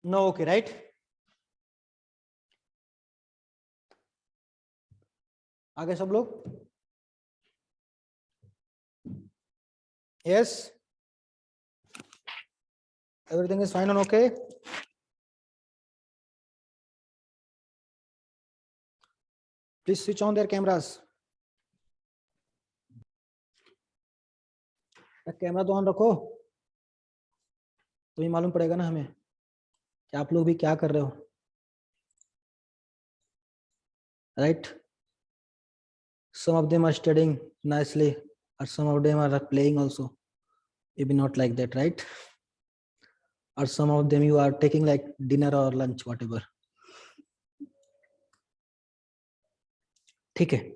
No, okay, right? आगे सब लोग? Yes, everything is fine and okay. Please switch on their cameras. Camera तो on रखो, तो ये मालूम पड़ेगा ना हमें कि आप लोग भी क्या कर रहे हो, right? Some of them are studying nicely, or some of them are playing also. Maybe not like that, right? Or some of them you are taking like dinner or lunch, whatever. ठीक है.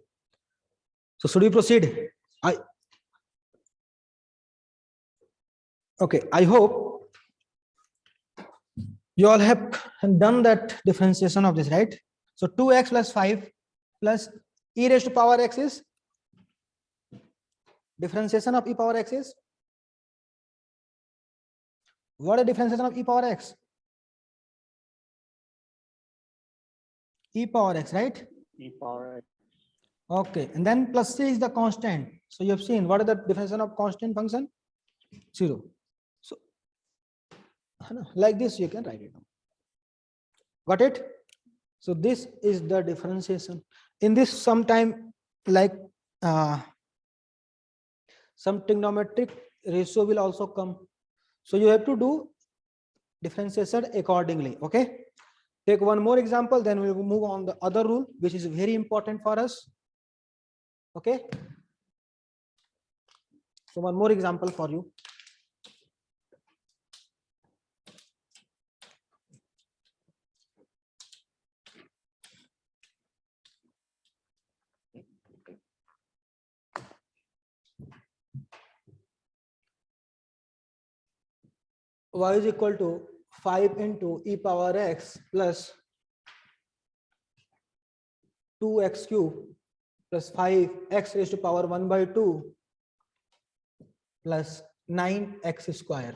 So should we proceed? I hope you all have done that differentiation of this, right? So 2x plus 5 plus e raised to power x is differentiation of e power x is what is differentiation of e power x? E power x, right? E power x. Okay, and then plus c is the constant. So you have seen what is the differentiation of constant function? 0. So like this you can write it down. Got it? So this is the differentiation. In this sometime like some trigonometric ratio will also come. So you have to do differentiation accordingly. Okay. Take one more example, then we will move on the other rule, which is very important for us. Okay. So one more example for you. Y is equal to 5 into e power x plus 2x cube plus 5x raised to power 1 by 2 plus 9x square.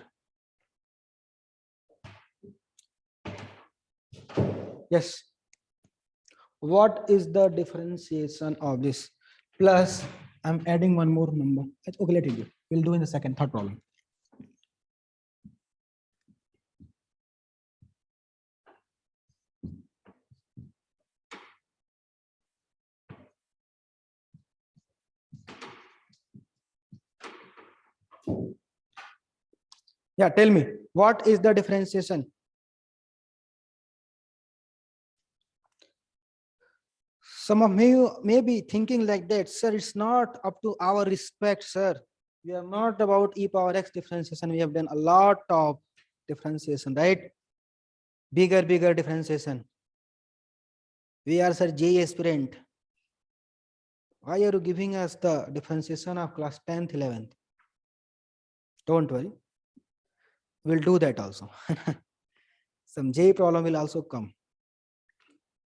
Yes. What is the differentiation of this? Plus, I'm adding one more number. Okay, let it do. We'll do in the third problem. Yeah, tell me, what is the differentiation? Some of you may be thinking like that, sir, it's not up to our respect, sir. We are not about e power x differentiation. We have done a lot of differentiation, right? Bigger differentiation. We are, sir, JE aspirant. Why are you giving us the differentiation of class 10th, 11th? Don't worry. We'll do that also. Some J problem will also come.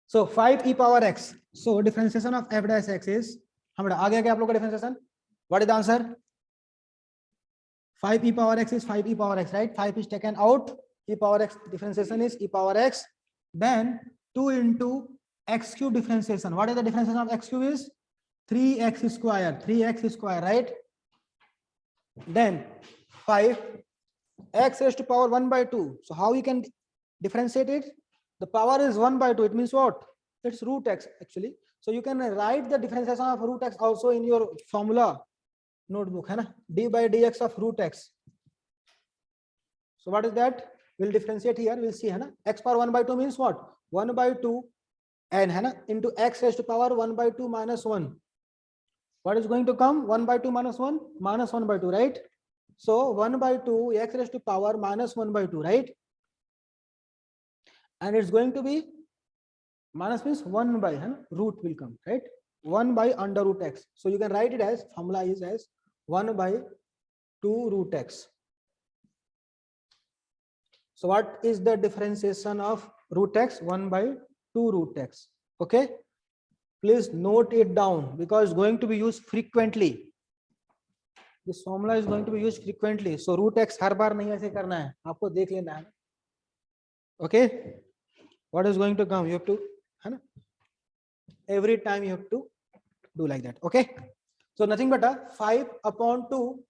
So 5 e power x. So differentiation of f dash x is, आगे क्या आप लोग का differentiation? What is the answer? 5 e power x is 5 e power x, right? 5 is taken out. E power x differentiation is e power x. Then 2 into x cube differentiation. What is the differentiation of x cube is? 3x square. 3x square, right? Then 5 x raised to power 1 by 2. So how you can differentiate it? The power is 1 by 2. It means what? It's root x actually. So you can write the differentiation of root x also in your formula notebook, hai na? D by dx of root x. So what is that? We'll differentiate here. We'll see, hai na? X power 1 by 2 means what? 1 by 2 and hai na, into x raised to power 1 by 2 minus 1. What is going to come? 1 by 2 minus 1? Minus 1 by 2, right? So 1 by 2 x raised to power minus 1 by 2, right? And it's going to be Minus means 1 by root will come, right? 1 by under root x. So you can write it as, formula is as 1 by 2 root x. So what is the differentiation of root x? 1 by 2 root x. Okay. Please note it down because it's going to be used frequently. This formula is going to be used frequently. So root x हर बार नहीं ऐसे करना है, आपको देख लेना है. Okay. What is going to come? You have to, है ना? Every time you have to do like that. Okay. So nothing but a 5 upon 2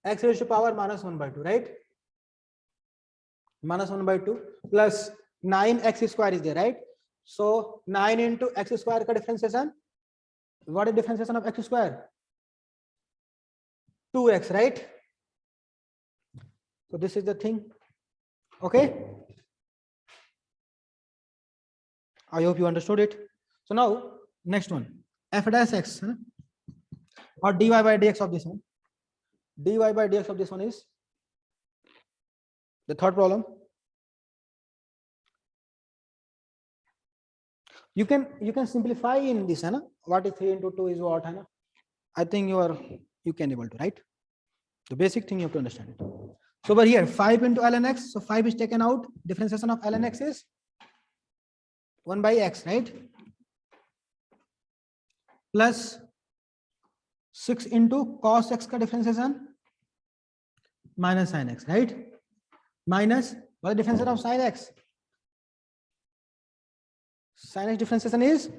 x raised to power minus 1 by 2, right? Minus 1 by 2 plus 9x square is there, right? So 9 into x square का differentiation. What is differentiation of x square? 2x, right? So this is the thing. Okay. I hope you understood it. So now next one, f dash x or dy by dx of this one. Dy by dx of this one is the third problem. You can simplify in this, what is 3 into 2 is what, I think you can able to, right? The basic thing you have to understand it. So over here 5 into ln x, so 5 is taken out, differentiation of ln x is 1 by x, right? Plus 6 into cos x ka differentiation minus sin x, right? Minus what is the differentiation of sin x? Sin x differentiation is,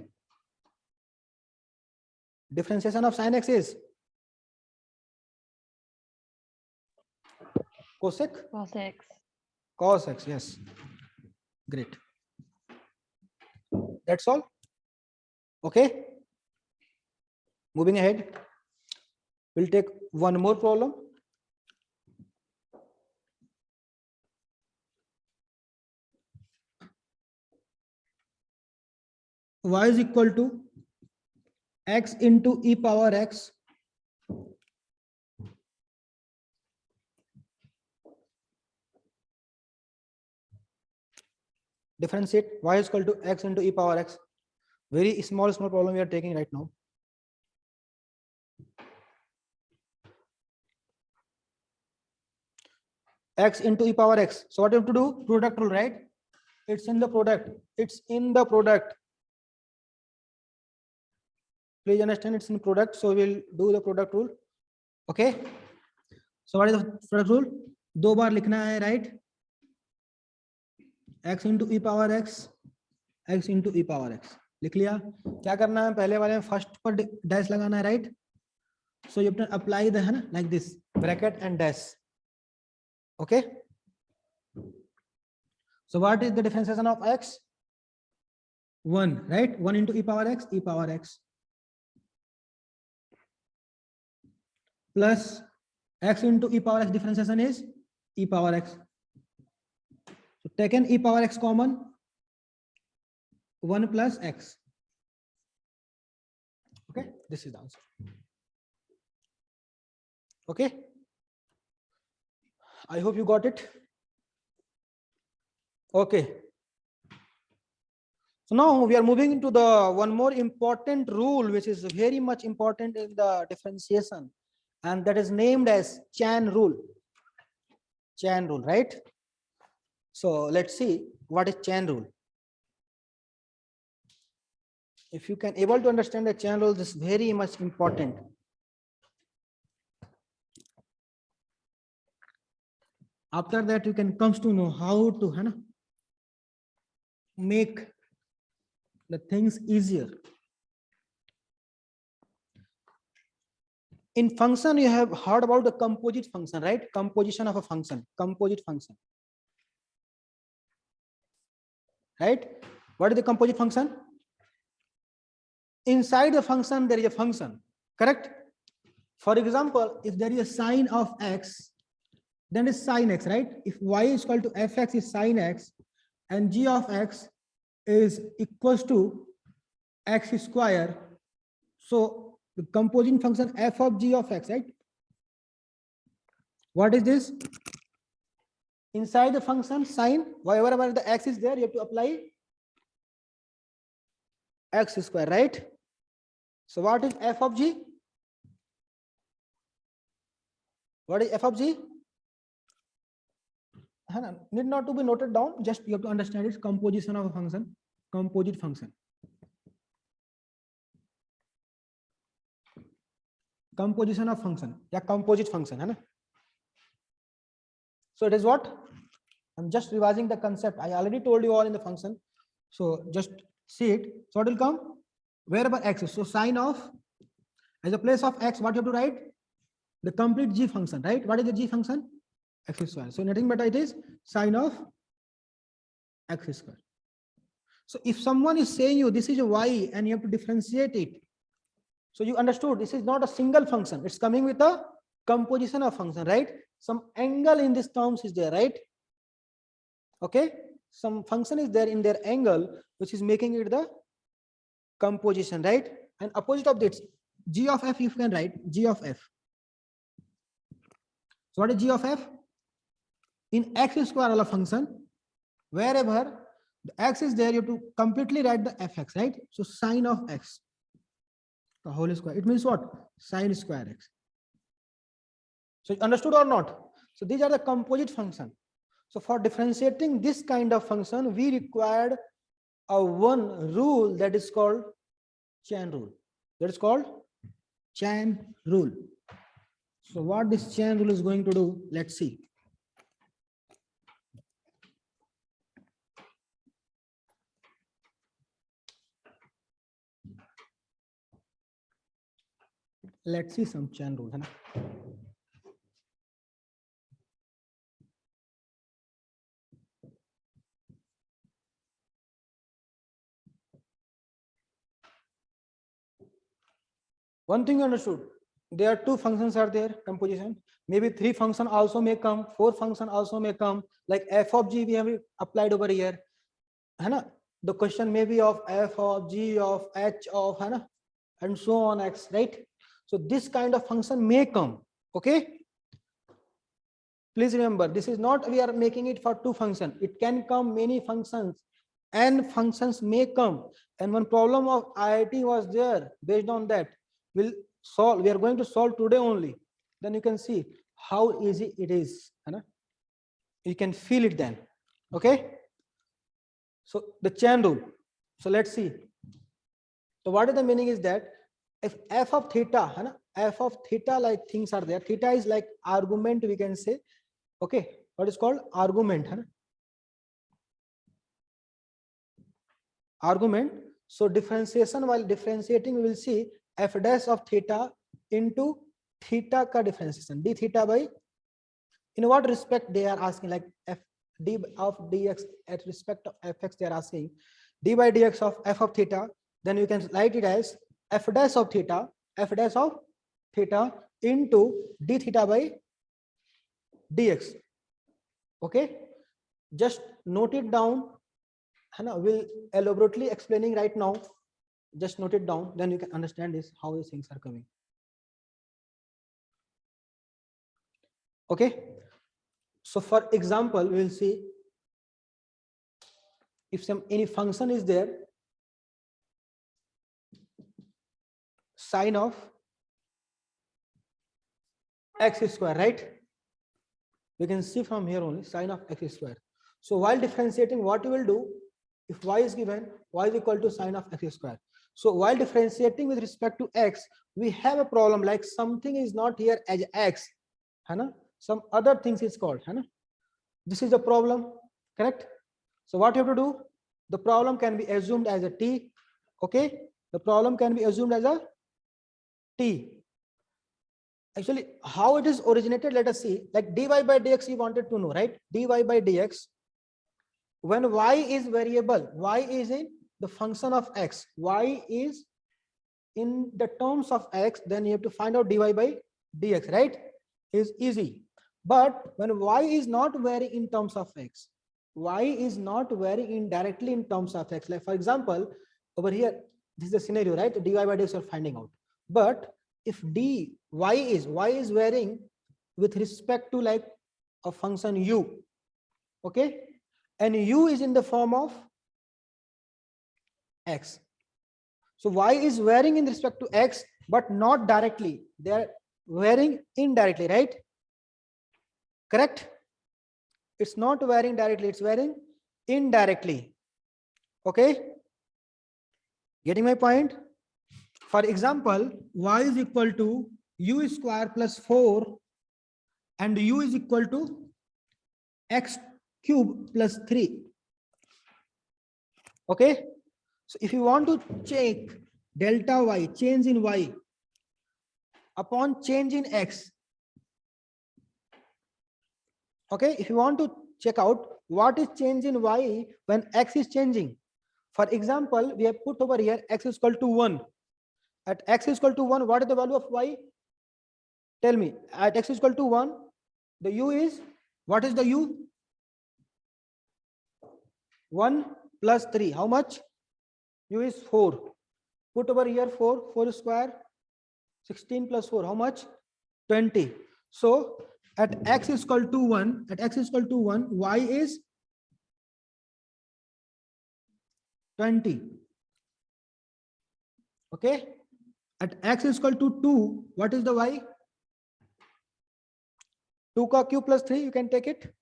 differentiation of sin x is cosec. Cos x. Cos x, yes. Great. That's all. Okay. Moving ahead. We'll take one more problem. Y is equal to x into e power x differentiate y is equal to x into e power x. Very small problem we are taking right now. X into e power x. So what you have to do? Product rule, right? It's in the product. It's in the product. Please understand it's in product. So we'll do the product rule. Okay. So what is the product rule? दो बार लिखना है, right? X into e power x, x into e power x. लिख लिया. क्या करना है? पहले वाले में फर्स्ट पर डैश लगाना है, right? So you have to apply the like this bracket and dash. Okay. So what is the differentiation of x? 1, right? 1 into e power x, plus x into e power x differentiation is e power x. So taken e power x common, 1 plus x. Okay, this is the answer. Okay, I hope you got it. Okay. So now we are moving into the one more important rule, which is very much important in the differentiation, and that is named as chain rule. Chain rule, right? So let's see what is chain rule. If you can able to understand the chain rule, this is very much important. After that, you can come to know how to make the things easier. In function, you have heard about the composite function, right? Composition of a function, composite function. Right? What is the composite function? Inside the function, there is a function, correct? For example, if there is a sine of x, then it's sine x, right? If y is equal to fx is sine x and g of x is equals to x square. So the composite function f of g of x, right? What is this? Inside the function sine, wherever the x is there, you have to apply x square, right? So what is f of g? What is f of g? Need not to be noted down, just you have to understand its composition of a function, composite function. Composition of function, yeah, composite function, hai na? So it is what? I'm just revising the concept. I already told you all in the function. So just see it. So what will come? Wherever x is. So sine of, as a place of x, what you have to write? The complete g function, right? What is the g function? X square. So nothing but it is sine of x square. So if someone is saying you this is a y and you have to differentiate it, so you understood this is not a single function. It's coming with a composition of function, right? Some angle in this terms is there, right? Okay. Some function is there in their angle, which is making it the composition, right? And opposite of this, g of f, you can write g of f. So what is g of f? In x square function, wherever the x is there, you have to completely write the fx, right? So sine of x, the whole square. It means what? Sine square x. So you understood or not? So these are the composite function. So for differentiating this kind of function, we required a one rule that is called chain rule. That is called chain rule. So what this chain rule is going to do, let's see. Let's see some chain rule. One thing you understood, there are two functions are there, composition. Maybe three function also may come, four function also may come, like f of g we have applied over here. The question may be of f of g of h of and so on x, right? So this kind of function may come. Okay, please remember this is not we are making it for two functions. It can come many functions and functions may come. And one problem of IIT was there. Based on that, we are going to solve today only. Then you can see how easy it is. You can feel it then. Okay, so the chain rule. So let's see. So what is the meaning is that if f of theta, f of theta like things are there. Theta is like argument, we can say. Okay, what is called argument? Argument. So differentiation, while differentiating, we will see f dash of theta into theta ka differentiation, d theta by, in what respect they are asking, like f d of dx at respect of fx they are asking, d by dx of f of theta, then you can write it as f dash of theta into d theta by dx. Okay, just note it down. We'll elaborately explaining right now. Just note it down, then you can understand this how these things are coming. Okay, so for example, we will see if any function is there, sine of x square, right? We can see from here only sine of x square. So while differentiating, what you will do, if y is given, y is equal to sine of x square. So while differentiating with respect to x, we have a problem like something is not here as x, some other things is called, this is the problem, correct? So what you have to do, the problem can be assumed as a t. Okay, the problem can be assumed as a t. Actually, how it is originated, let us see. Like dy by dx, you wanted to know, right? Dy by dx, when y is variable, y is in the function of x, y is in the terms of x, then you have to find out dy by dx, right? Is easy. But when y is not varying in terms of x, y is not varying directly in terms of x. Like for example, over here, this is the scenario, right? Dy by dx you're finding out. But if y is varying with respect to like a function u, okay, and u is in the form of x, So y is varying in respect to x, but not directly. They are varying indirectly, right? Correct? It's not varying directly, it's varying indirectly. Okay? Getting my point? For example, y is equal to u square plus 4 and u is equal to x cube plus 3. Okay? So if you want to check delta y, change in y upon change in x, okay, if you want to check out what is change in y when x is changing. For example, we have put over here x is equal to 1. At x is equal to 1, what is the value of y? Tell me. At x is equal to 1, the u is, what is the u? 1 plus 3. How much? U is 4. Put over here 4. 4 square. 16 plus 4. How much? 20. So at x is equal to 1, at x is equal to 1, y is 20. Okay. At x is equal to 2, what is the y? 2 ka cube plus 3, you can take it.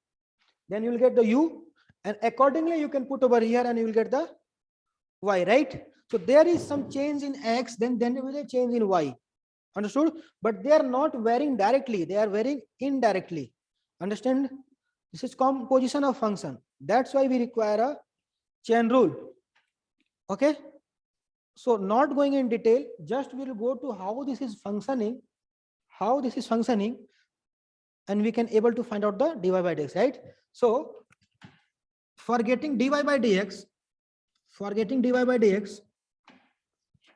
Then you will get the u, and accordingly you can put over here and you will get the y, right? So there is some change in x, then there will be a change in y. Understood? But they are not varying directly, they are varying indirectly. Understand? This is composition of function. That's why we require a chain rule. Okay? So not going in detail, just we will go to how this is functioning, and we can able to find out the dy by dx, right? So for getting dy by dx,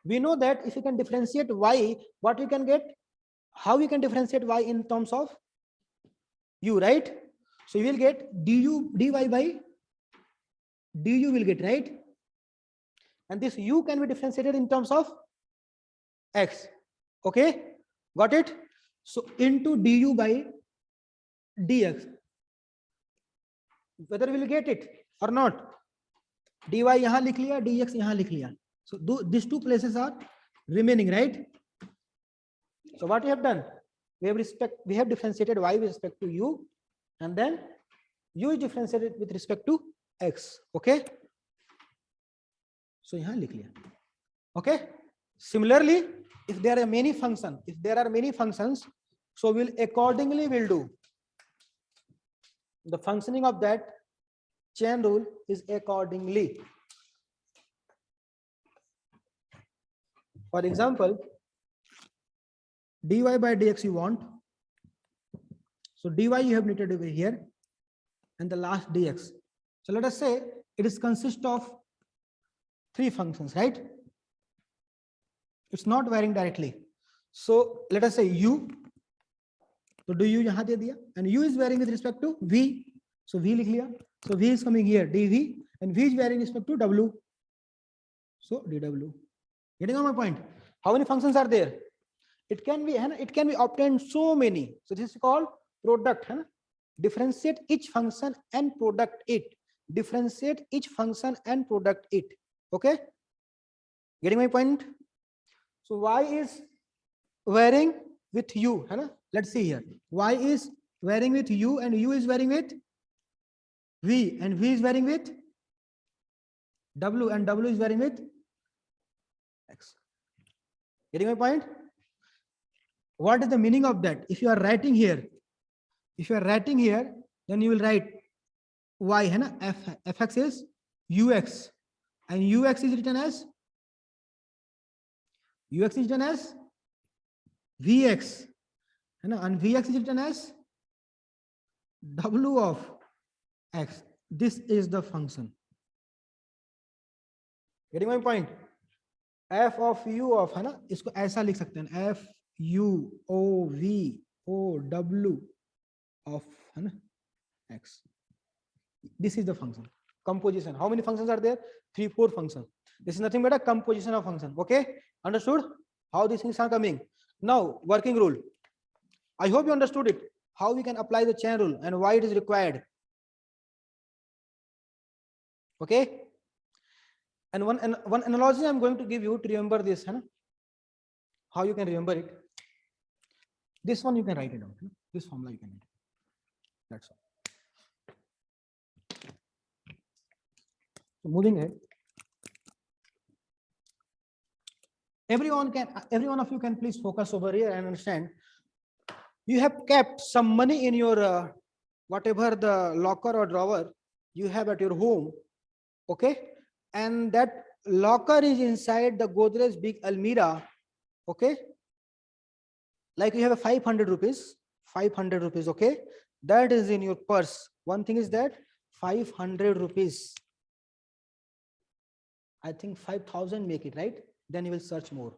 we know that if you can differentiate y, what we can get, how we can differentiate y in terms of u, right? So you will get du dy by du will get, right? And this u can be differentiated in terms of x. Okay, got it? So into du by dx, whether we will get it or not. dy yahan likh liya, dx yahan likh liya. So these two places are remaining, right? So what we have done, we have differentiated y with respect to u, and then u is differentiated with respect to x. Okay, so yahan likh liya. Okay, similarly, if there are many functions, so we'll accordingly will do the functioning of that chain rule is accordingly. For example, dy by dx you want, so dy you have knitted over here, and the last dx. So let us say it is consist of 3 functions, right? It's not varying directly. So let us say u, so do u yahan de diya, and u is varying with respect to v, so v likh liya. So v is coming here dv, and v is varying with respect to w, so dw. Getting on my point? How many functions are there? It can be obtained so many. So this is called product. Differentiate each function and product it. Differentiate each function and product it. Okay? Getting my point? So y is varying with u. Let's see here. Y is varying with u, and u is varying with v, and v is varying with w, and w is varying with x. Getting my point? What is the meaning of that? If you are writing here, then you will write y, fx is ux, and ux is written as vx, and vx is written as w of x. This is the function. Getting my point? f of u of, इसको ऐसा लिख सकते हैं, f u o v o w of x. This is the function. Composition. How many functions are there? 3, 4 functions. This is nothing but a composition of function. Okay, understood how these things are coming? Now working rule. I hope you understood it, how we can apply the chain rule and why it is required. Okay, And one analogy I'm going to give you to remember this, है ना? How you can remember it. This one you can write it down. This formula you can write. That's all. So moving ahead. Every one of you can please focus over here and understand. You have kept some money in your whatever the locker or drawer you have at your home, okay? And that locker is inside the Godrej big almirah, okay? Like you have a 500 rupees, okay? That is in your purse. One thing is that 500 rupees. I think 5,000 make it, right? Then you will search more.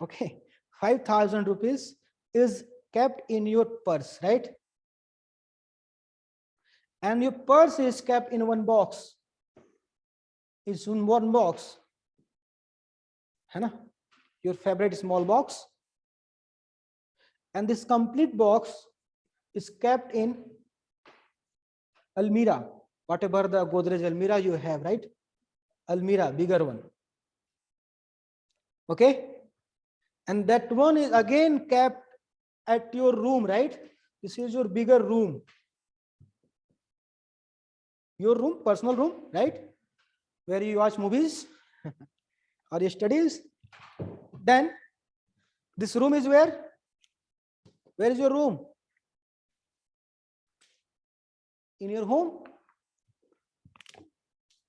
Okay, 5,000 rupees is kept in your purse, right? And your purse is kept in one box. It's in one box. है ना? Your favorite small box. And this complete box is kept in almirah, whatever the Godrej almirah you have, right? Almirah, bigger one. Okay? And that one is again kept at your room, right? This is your bigger room. Your room, personal room, right? Where you watch movies or your studies. Then this room is where? Where is your room? In your home.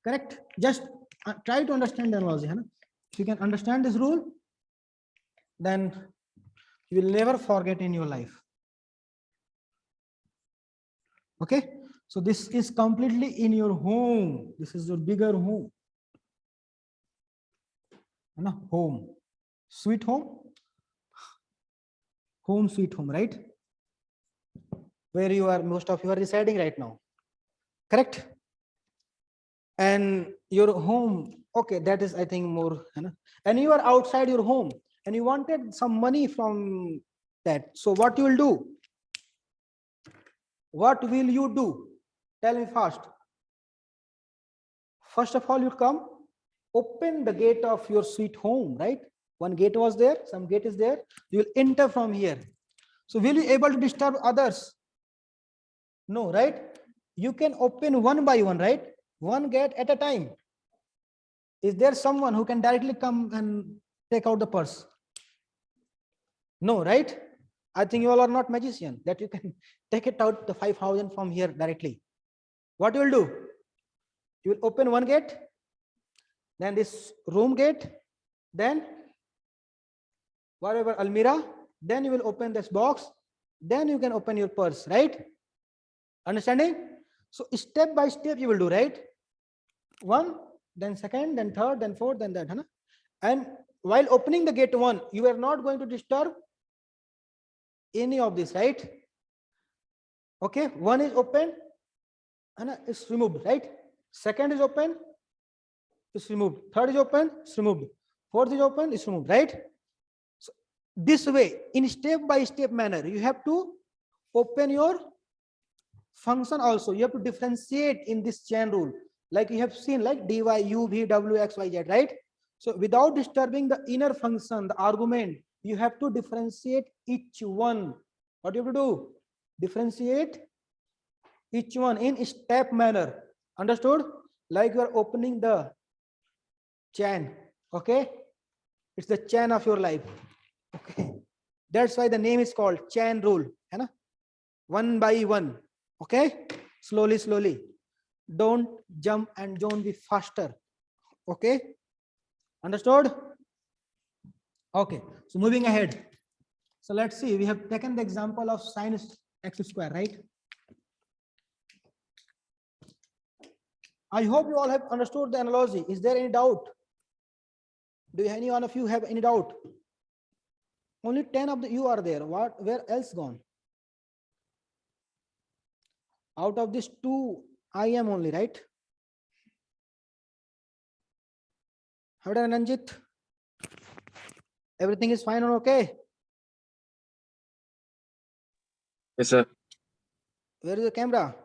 Correct? Just try to understand the analogy. If you can understand this rule, then you will never forget in your life. Okay? So this is completely in your home. This is your bigger home. Home. Sweet home. Home, sweet home, right? Where you are, most of you are residing right now. Correct? And your home, okay, that is, I think, more, and you are outside your home and you wanted some money from that. So what you will do? What will you do? Tell me fast. First of all, you come, open the gate of your sweet home, right? One gate was there, some gate is there. You will enter from here. So will you able to disturb others? No, right? You can open one by one, right? One gate at a time. Is there someone who can directly come and take out the purse? No, right? I think you all are not magician that you can take it out the 5,000 from here directly. What you will do? You will open one gate, then this room gate, then whatever almirah, then you will open this box, then you can open your purse, right? Understanding? So step by step you will do, right? One, then second, then third, then fourth, then that. And while opening the gate one, you are not going to disturb any of this, right? Okay, one is open and it's removed, right? Second is open, it's removed. Third is open, it's removed. Fourth is open, it's removed, right? So this way, in step by step manner, you have to open your function also. You have to differentiate in this chain rule. Like you have seen, like dy, u, v, w, x, y, z, right? So without disturbing the inner function, the argument, you have to differentiate each one. What do you have to do? Differentiate each one in step manner. Understood? Like you are opening the chain. Okay? It's the chain of your life. Okay? That's why the name is called chain rule. One by one. Okay? Slowly, slowly. Don't jump and don't be faster. Okay? Understood? Okay. So moving ahead. So let's see. We have taken the example of sin x square, right? I hope you all have understood the analogy. Is there any doubt? Do any one of you have any doubt? Only 10 of you are there. What? Where else gone? Out of these 2, I am only, right? How did Anjit? Everything is fine and okay? Yes, sir. Where is the camera?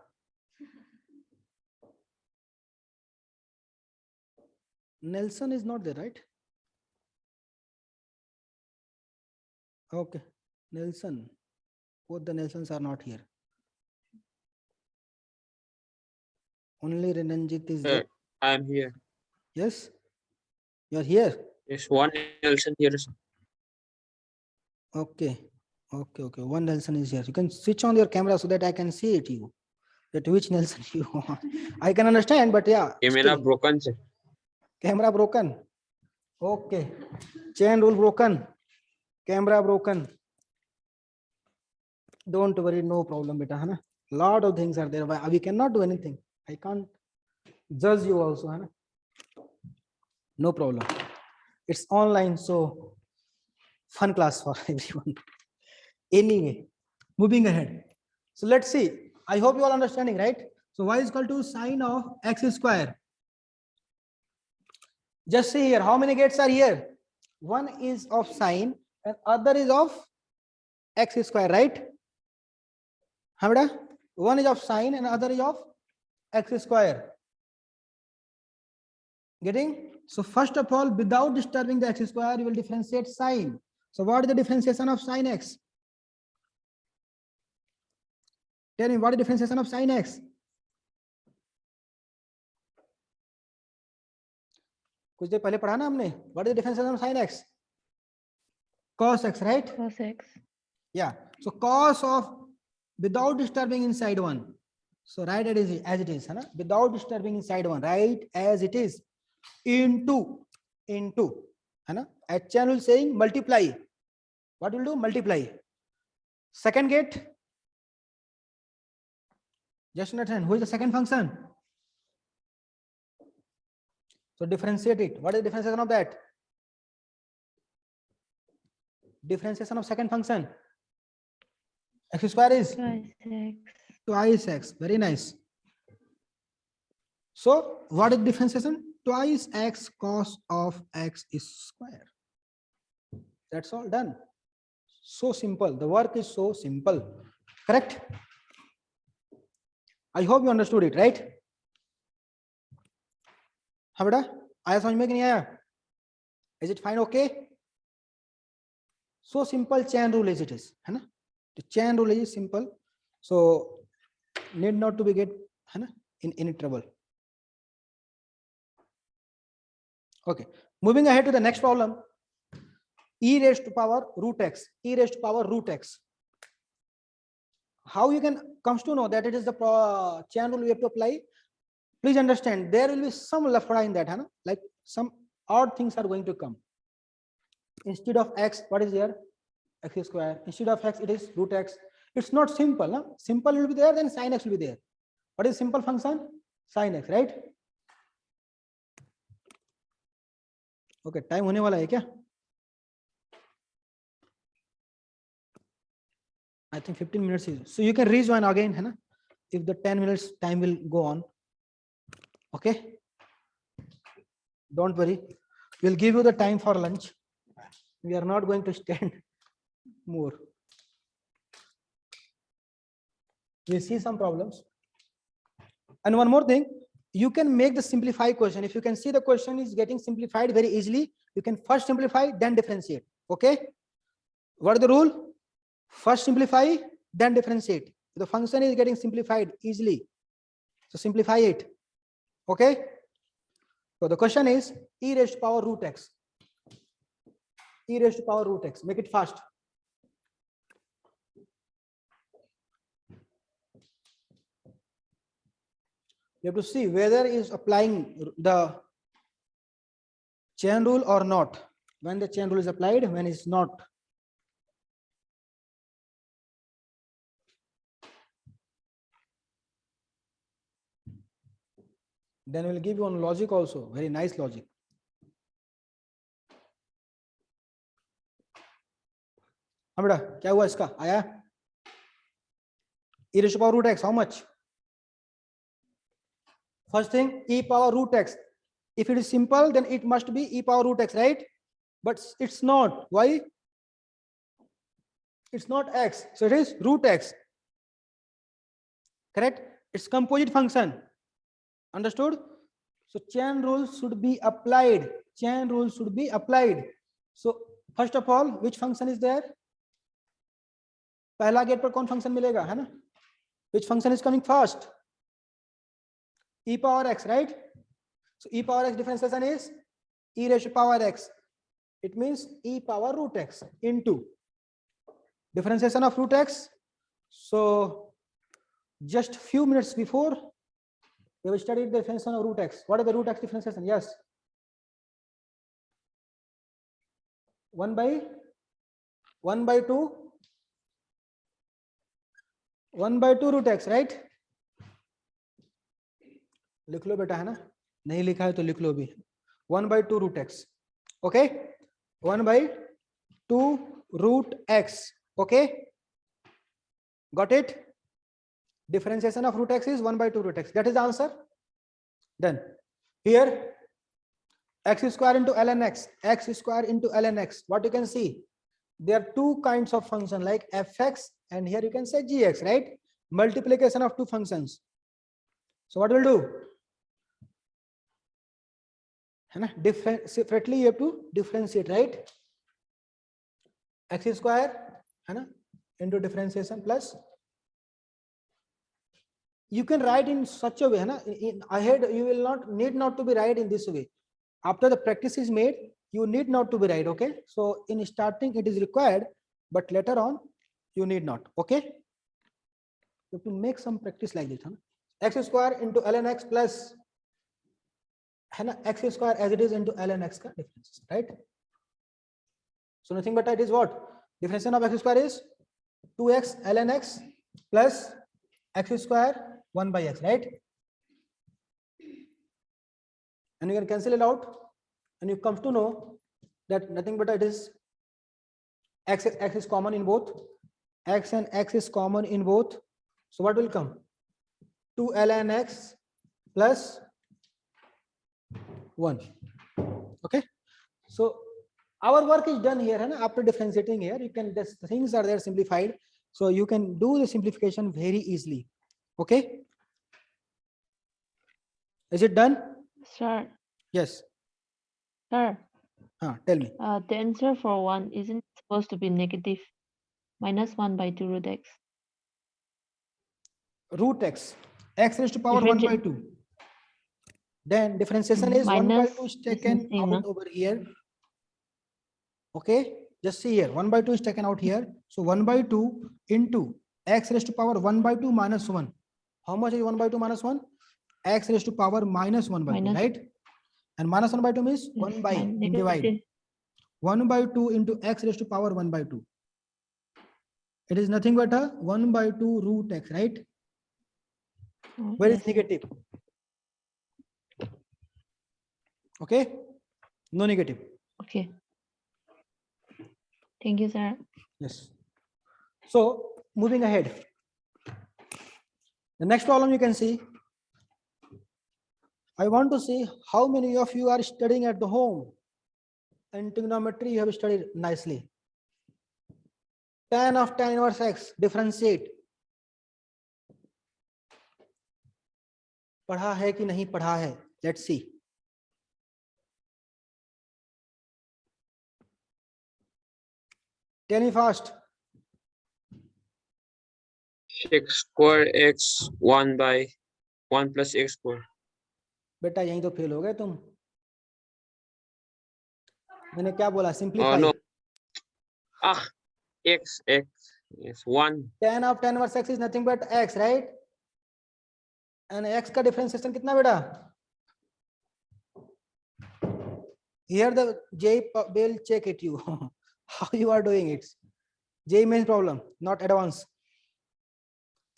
Nelson is not there, right? Okay, Nelson. Both the Nelsons are not here. Only Renanjit is there. I am here. Yes, you are here. Yes, one Nelson here. Sir. Okay, okay. One Nelson is here. You can switch on your camera so that I can see it. You that which Nelson you want. I can understand, but yeah. Camera still. broken, sir. Camera broken. Okay. Chain rule broken. Camera broken. Don't worry, no problem, beta. Hai na? Lot of things are there. We cannot do anything. I can't judge you also. Hai na? No problem. It's online, so fun class for everyone. Anyway, moving ahead. So let's see. I hope you all understanding, right? So y is equal to sine of x square. Just see here, how many gates are here? One is of sine and other is of x square, right? Hamida? One is of sine and other is of x square. Getting? So first of all, without disturbing the x square, you will differentiate sine. So what is the differentiation of sine x? Tell me, what is the differentiation of sine x? कुछ देर पहले पढ़ा ना हमने. What is the differentiation of sine x? Cos x, right? Cos x. Yeah. So cos of without disturbing inside one. So write it as it is, है ना? Without disturbing inside one, write as it is. Into, है ना? At chain rule saying multiply. What will do? Multiply. Second gate. Just understand who is the second function. So differentiate it. What is the differentiation of that? Differentiation of second function. X square is Twice x. twice x. Very nice. So what is differentiation? Twice x cos of x is square. That's all done. So simple. The work is so simple. Correct? I hope you understood it, right? हाँ बेटा आया समझ में कि नहीं आया? Is it fine? Okay. So simple chain rule as it is, है ना? The chain rule is simple, so need not to be get है ना in any trouble. Okay, moving ahead to the next problem. E raised to power root x. E raised to power root x. How you can comes to know that it is the chain rule we have to apply? Please understand there will be some lafda in that, है ना? Like some odd things are going to come. Instead of x, what is here? X square. Instead of x, it is root x. It's not simple. Na? Simple will be there, then sin x will be there. What is simple function? Sin x, right? Okay, time होने वाला है क्या? I think 15 minutes is. So you can rejoin again, है ना? If the 10 minutes time will go on. Okay. Don't worry. We'll give you the time for lunch. We are not going to stand more. We'll see some problems. And one more thing, you can make the simplified question. If you can see the question is getting simplified very easily, you can first simplify, then differentiate. Okay? What is the rule? First simplify, then differentiate. The function is getting simplified easily. So simplify it. Okay? So the question is e raised to power root x. E raised to power root x. Make it fast. You have to see whether is applying the chain rule or not. When the chain rule is applied, when it's not. Then we'll give you on logic also. Very nice logic. हाँ बेटा क्या हुआ इसका आया? E raised to power root x, how much? First thing, e power root x. If it is simple, then it must be e power root x, right? But it's not. Why? It's not x, so it is root x. Correct? It's composite function. Understood? So chain rule should be applied. Chain rule should be applied. So first of all, which function is there? पहला gate पर कौन function मिलेगा, है ना? Which function is coming first? E power x, right? So e power x differentiation is e raised to power x. It means e power root x into differentiation of root x. So just few minutes before we have studied the differentiation of root x. What is the root x differentiation? Yes. 1 by 2 root x, right? लिख लो बेटा, है ना? नहीं लिखा है तो लिख लो भी. 1 by 2 root x. Okay? 1 by 2 root x. Okay? Got it? Differentiation of root x is 1 by 2 root x. That is the answer. Done. Here, x square into ln x. X square into ln x. What you can see? There are two kinds of function like fx and here you can say gx, right? Multiplication of two functions. So what we'll do? Separately you have to differentiate, right? X square into differentiation plus. You can write in such a way, in ahead you will need not to be right in this way. After the practice is made, you need not to be right. Okay, so in starting it is required, but later on you need not. Okay, you have to make some practice like this. X square into ln x plus x square as it is into ln x ka difference, right? So nothing but it is what? Differentiation of x square is 2x ln x plus x square 1 by x, right? And you can cancel it out and you come to know that nothing but it is x is common in both. X and x is common in both. So what will come? 2 ln x plus 1. Okay. So our work is done here. After differentiating here, you can, the things are there simplified. So you can do the simplification very easily. Okay. Is it done? Sir, Yes. sir, Tell me. the answer for 1 isn't supposed to be negative. Minus 1 by 2 root x. Root x. X raised to power 1 by 2. Then differentiation is 1 by Minus 2 is is taken same, out over here. Okay. Just see here. 1 by 2 is taken out here. So 1 by 2 into x raised to power 1 by 2 minus 1. How much is 1 by 2 minus 1? X raised to power minus 1 by 2, Minus. right? And minus 1 by 2 means Yes, 1 by negative. divide. 1 by 2 into x raised to power 1 by 2. It is nothing but a 1 by 2 root x, right? Oh, Where is yes. negative? Okay. No negative. Okay. Thank you, sir. Yes. So moving ahead. The next problem you can see. I want to see how many of you are studying at the home. And trigonometry you have studied nicely. Tan of tan inverse x, differentiate. पढ़ा है कि नहीं पढ़ा है? Let's see. Tell me fast. X square x 1 by 1 plus x square. बेटा यहीं तो fail हो गए तुम. मैंने क्या बोला? Oh Simplify. no. X yes 1. Tan of tan inverse x is nothing but x, right? And x का differentiation कितना बेटा? Here the J will check it you. How you are doing it. J main problem, not advanced.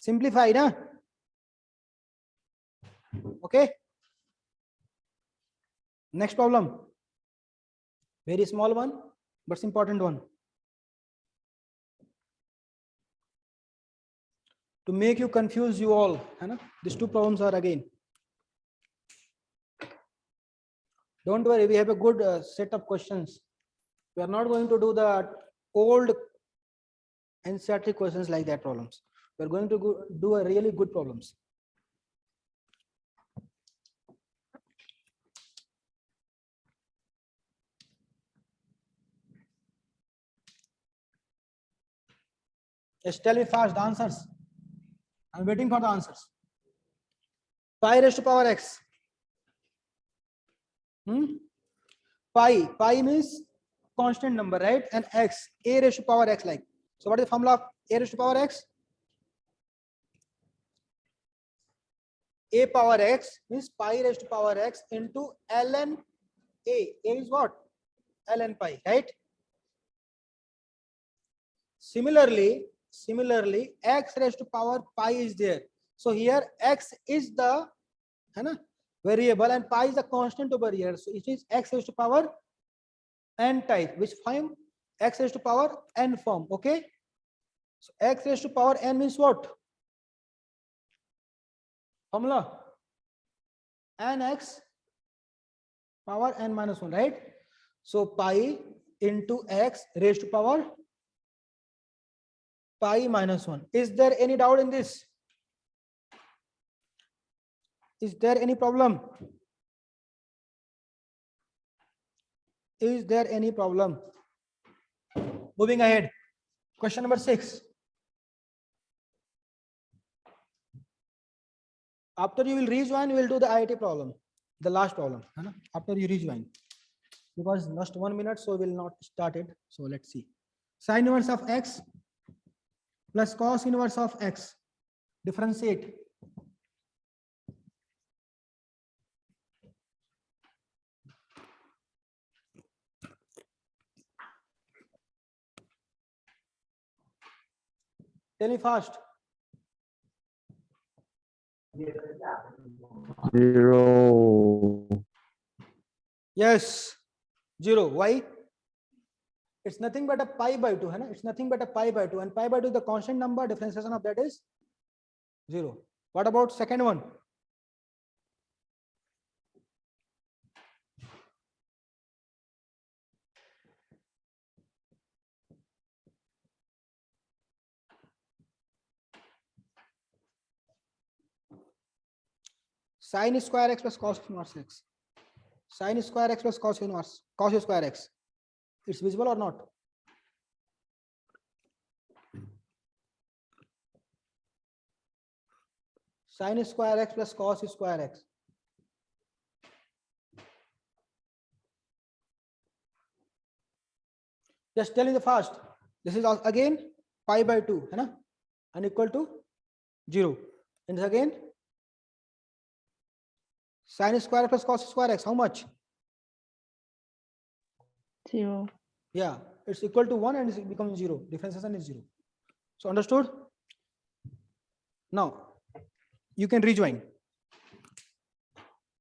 Simplify, na? Okay. Next problem. Very small one, but important one. To make you confuse you all, these two problems are again. Don't worry, we have a good set of questions. We are not going to do the old NCERT questions like that problems. We are going to do a really good problems. Just tell me fast the answers. I'm waiting for the answers. Pi raised to power x. Pi means constant number, right? And x, a raised to power x, like. So what is the formula of a raised to power x? A power x means pi raised to power x into ln a. A is what? Ln pi, right? Similarly, x raised to power pi is there. So here x is the variable and pi is the constant over here. So it is x raised to power n type, which form? X raised to power n form. Okay. So x raised to power n means what? Formula nx power n minus 1, right? So pi into x raised to power pi minus 1. Is there any doubt in this? Is there any problem? Is there any problem? Moving ahead. Question number 6. After you will rejoin, you will do the IIT problem, the last problem. After you rejoin, because just 1 minute, so we will not start it. So let's see. Sin inverse of x plus cos inverse of x. Differentiate. Tell me fast. 0. Yes, 0. Why? It's nothing but a pi by 2. It's nothing but a pi by 2. And pi by 2 is the constant number. Differentiation of that is 0. What about second one? Sin square x plus cos inverse x. Sin square x plus cos inverse, cos square x. It's visible or not? Sin square x plus cos square x. Just tell me the first. This is again pi by 2, and equal to 0. And this again sin square plus cos square x. How much? 0. Yeah, it's equal to 1 and it becomes 0. Differentiation is 0. So understood? Now you can rejoin.